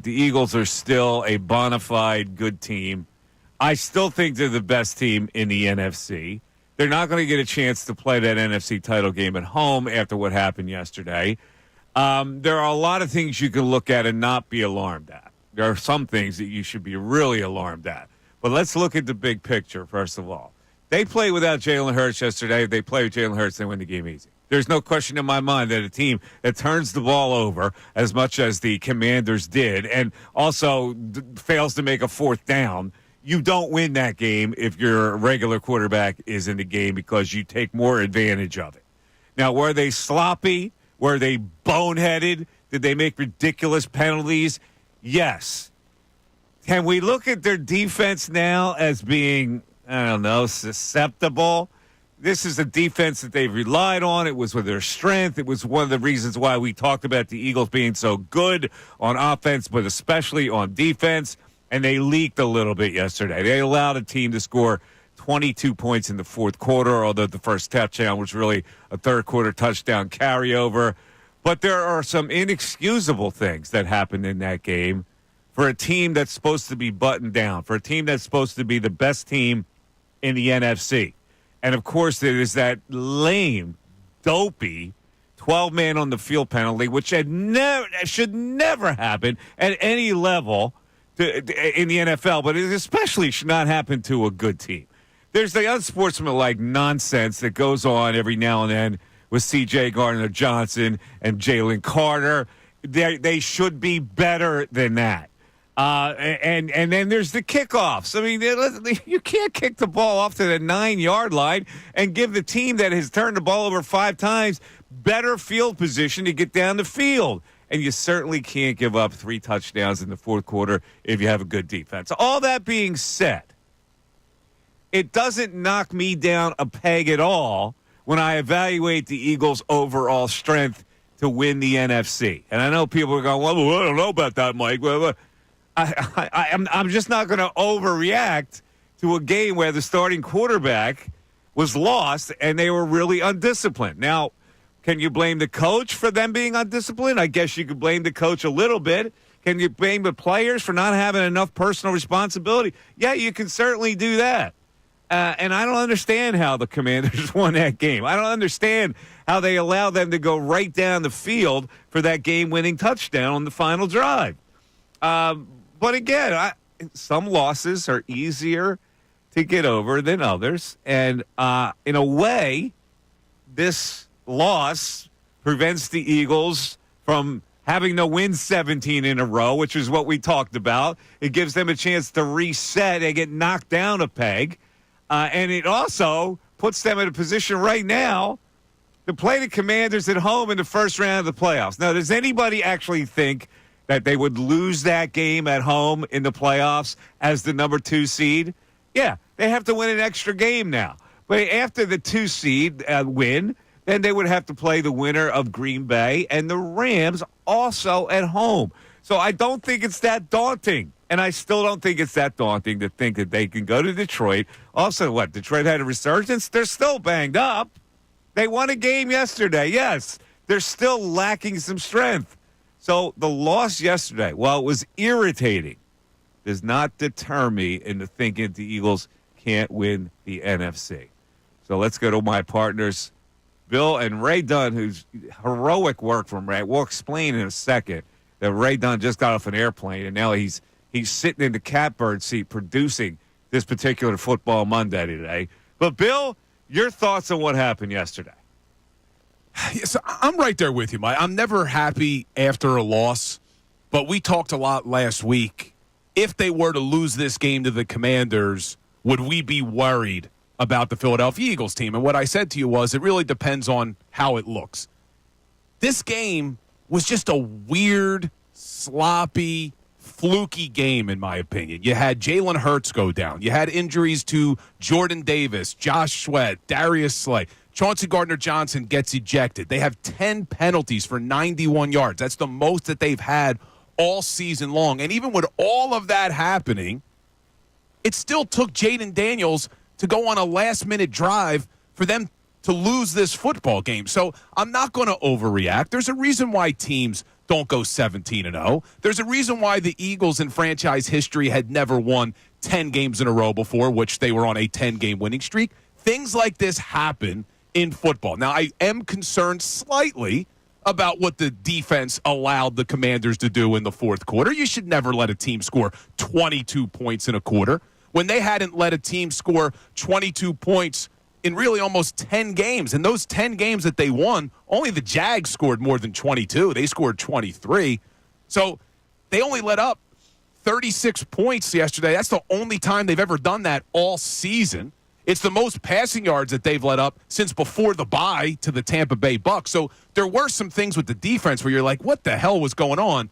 The Eagles are still a bona fide good team. I still think they're the best team in the NFC. They're not going to get a chance to play that NFC title game at home after what happened yesterday. There are a lot of things you can look at and not be alarmed at. There are some things that you should be really alarmed at. But let's look at the big picture, first of all. They played without Jalen Hurts yesterday. If they play with Jalen Hurts, they win the game easy. There's no question in my mind that a team that turns the ball over as much as the Commanders did and also fails to make a fourth down, you don't win that game if your regular quarterback is in the game because you take more advantage of it. Now, were they sloppy? Were they boneheaded? Did they make ridiculous penalties? Yes. Can we look at their defense now as being, I don't know, susceptible? This is a defense that they've relied on. It was with their strength. It was one of the reasons why we talked about the Eagles being so good on offense, but especially on defense. And they leaked a little bit yesterday. They allowed a team to score 22 points in the fourth quarter, although the first touchdown was really a third-quarter touchdown carryover. But there are some inexcusable things that happened in that game for a team that's supposed to be buttoned down, for a team that's supposed to be the best team in the NFC. And, of course, there is that lame, dopey 12-man on the field penalty, which should never happen at any level in the NFL, but it especially should not happen to a good team. There's the unsportsmanlike nonsense that goes on every now and then with C.J. Gardner-Johnson and Jalen Carter. They should be better than that. And then there's the kickoffs. I mean, you can't kick the ball off to the 9-yard line and give the team that has turned the ball over 5 times better field position to get down the field. And you certainly can't give up 3 touchdowns in the fourth quarter if you have a good defense. All that being said, it doesn't knock me down a peg at all when I evaluate the Eagles' overall strength to win the NFC. And I know people are going, well, I don't know about that, Mike. I'm just not going to overreact to a game where the starting quarterback was lost and they were really undisciplined. Now, can you blame the coach for them being undisciplined? I guess you could blame the coach a little bit. Can you blame the players for not having enough personal responsibility? Yeah, you can certainly do that. And I don't understand how the Commanders won that game. I don't understand how they allowed them to go right down the field for that game-winning touchdown on the final drive. But again, some losses are easier to get over than others. And in a way, this loss prevents the Eagles from having to win 17 in a row, which is what we talked about. It gives them a chance to reset and get knocked down a peg. And it also puts them in a position right now to play the Commanders at home in the first round of the playoffs. Now, does anybody actually think that they would lose that game at home in the playoffs as the number 2 seed? Yeah, they have to win an extra game now. But after the 2 seed win, then they would have to play the winner of Green Bay and the Rams also at home. So I don't think it's that daunting. And I still don't think it's that daunting to think that they can go to Detroit. Also, what, Detroit had a resurgence? They're still banged up. They won a game yesterday. Yes, they're still lacking some strength. So the loss yesterday, while it was irritating, does not deter me into thinking the Eagles can't win the NFC. So let's go to my partners, Bill and Ray Dunn, who's heroic work from Ray. We'll explain in a second that Ray Dunn just got off an airplane, and now he's sitting in the catbird seat producing this particular Football Monday today. But, Bill, your thoughts on what happened yesterday? Yes, I'm right there with you, Mike. I'm never happy after a loss, but we talked a lot last week. If they were to lose this game to the Commanders, would we be worried about the Philadelphia Eagles team? And what I said to you was it really depends on how it looks. This game was just a weird, sloppy, fluky game, in my opinion. You had Jalen Hurts go down. You had injuries to Jordan Davis, Josh Sweat, Darius Slay. Chauncey Gardner-Johnson gets ejected. They have 10 penalties for 91 yards. That's the most that they've had all season long. And even with all of that happening, it still took Jaden Daniels to go on a last-minute drive for them to lose this football game. So I'm not going to overreact. There's a reason why teams don't go 17-0. There's a reason why the Eagles in franchise history had never won 10 games in a row before, which they were on a 10-game winning streak. Things like this happen in football. Now, I am concerned slightly about what the defense allowed the Commanders to do in the fourth quarter. You should never let a team score 22 points in a quarter. When they hadn't let a team score 22 points in really almost 10 games. In those 10 games that they won, only the Jags scored more than 22. They scored 23. So they only let up 36 points yesterday. That's the only time they've ever done that all season. It's the most passing yards that they've let up since before the bye to the Tampa Bay Bucks. So there were some things with the defense where you're like, what the hell was going on?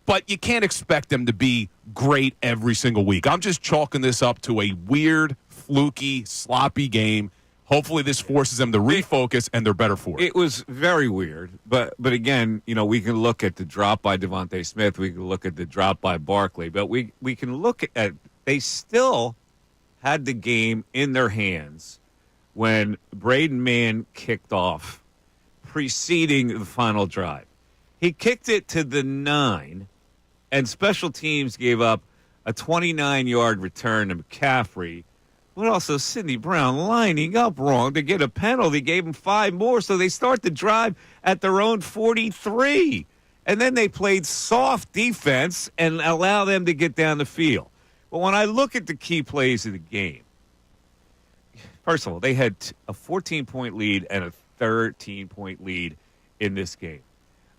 But you can't expect them to be great every single week. I'm just chalking this up to a weird, fluky, sloppy game. Hopefully this forces them to refocus, and they're better for it. It was very weird. But again, we can look at the drop by Devontae Smith. We can look at the drop by Barkley. But we can look at they still had the game in their hands when Braden Mann kicked off, preceding the final drive. He kicked it to the 9, and special teams gave up a 29-yard return to McCaffrey, but also Sidney Brown lining up wrong to get a penalty, gave him 5 more, so they start the drive at their own 43. And then they played soft defense and allow them to get down the field. But when I look at the key plays of the game, first of all, they had a 14-point lead and a 13-point lead in this game.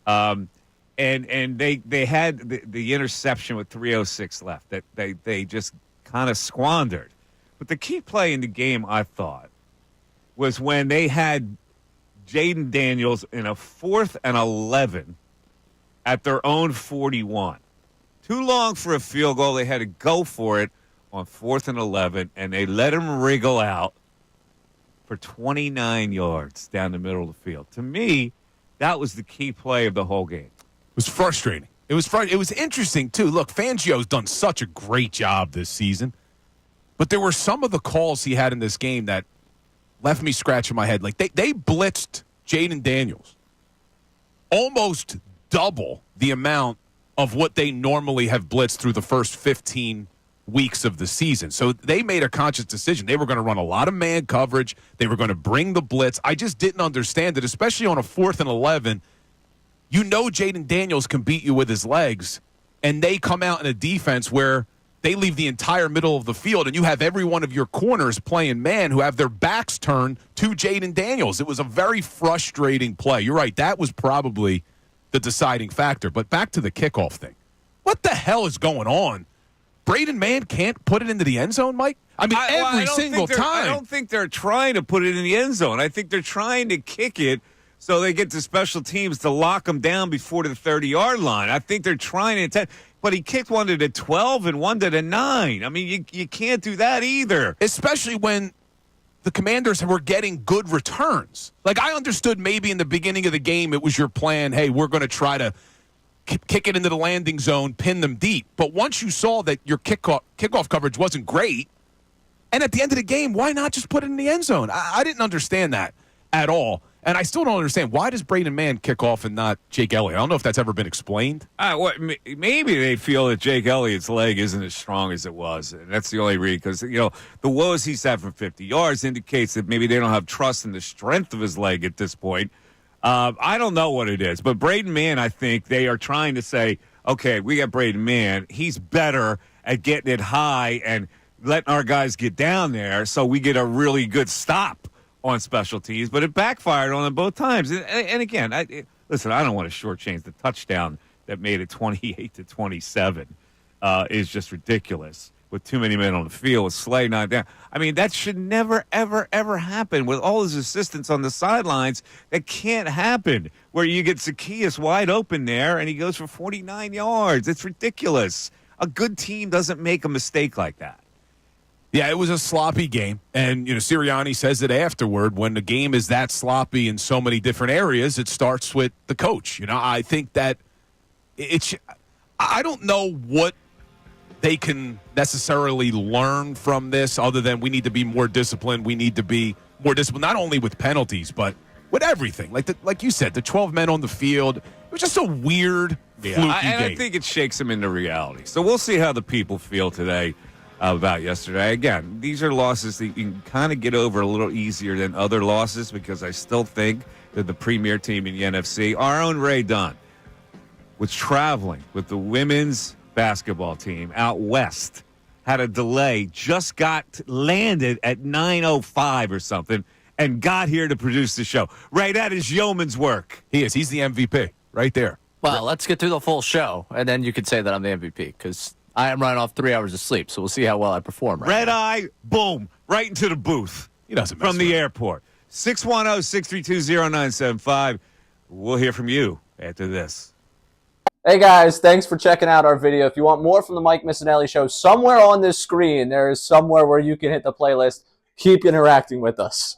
And they had the interception with 3:06 left that they just kind of squandered. But the key play in the game, I thought, was when they had Jaden Daniels in a 4th and 11 at their own 41. Too long for a field goal. They had to go for it on 4th and 11, and they let him wriggle out for 29 yards down the middle of the field. To me, that was the key play of the whole game. It was frustrating. It was interesting, too. Look, Fangio's done such a great job this season, but there were some of the calls he had in this game that left me scratching my head. Like, they blitzed Jaden Daniels almost double the amount of what they normally have blitzed through the first 15 weeks of the season. So they made a conscious decision. They were going to run a lot of man coverage. They were going to bring the blitz. I just didn't understand it, especially on a 4th and 11. You know Jaden Daniels can beat you with his legs, and they come out in a defense where they leave the entire middle of the field, and you have every one of your corners playing man who have their backs turned to Jaden Daniels. It was a very frustrating play. You're right. That was probably the deciding factor. But back to the kickoff thing. What the hell is going on? Braden Mann can't put it into the end zone, Mike? I mean, every single time. I don't think they're trying to put it in the end zone. I think they're trying to kick it so they get to special teams to lock them down before the 30-yard line. I think they're trying to attempt. But he kicked one to the 12 and one to the 9. I mean, you can't do that either. Especially when the Commanders were getting good returns. Like, I understood maybe in the beginning of the game it was your plan, hey, we're going to try to kick it into the landing zone, pin them deep. But once you saw that your kickoff coverage wasn't great, and at the end of the game, why not just put it in the end zone? I didn't understand that at all. And I still don't understand, why does Braden Mann kick off and not Jake Elliott? I don't know if that's ever been explained. Maybe they feel that Jake Elliott's leg isn't as strong as it was. And that's the only reason, because, the woes he's had from 50 yards indicates that maybe they don't have trust in the strength of his leg at this point. I don't know what it is. But Braden Mann, I think they are trying to say, okay, we got Braden Mann. He's better at getting it high and letting our guys get down there so we get a really good stop on special teams, but it backfired on them both times. And again, listen, I don't want to shortchange the touchdown that made it 28-27. Is just ridiculous with too many men on the field, with Slay not down. I mean, that should never, ever, ever happen with all his assistants on the sidelines. That can't happen where you get Zacchaeus wide open there and he goes for 49 yards. It's ridiculous. A good team doesn't make a mistake like that. Yeah, it was a sloppy game, and Sirianni says it afterward. When the game is that sloppy in so many different areas, it starts with the coach. I think that I don't know what they can necessarily learn from this, other than we need to be more disciplined, we need to be more disciplined, not only with penalties, but with everything. Like you said, the 12 men on the field. It was just a weird, fluky game. I think it shakes them into reality. So we'll see how the people feel today about yesterday. Again, these are losses that you can kind of get over a little easier than other losses because I still think that the premier team in the NFC, our own Ray Dunn, was traveling with the women's basketball team out west, had a delay, just got landed at 9:05 or something, and got here to produce the show. Ray, that is yeoman's work. He is. He's the MVP right there. Well, let's get through the full show, and then you could say that I'm the MVP because I am running off 3 hours of sleep, so we'll see how well I perform. Red eye, boom, right into the booth. He doesn't mess from the around. airport. 610-632-0975. We'll hear from you after this. Hey guys, thanks for checking out our video. If you want more from the Mike Missanelli Show, somewhere on this screen, there is somewhere where you can hit the playlist. Keep interacting with us.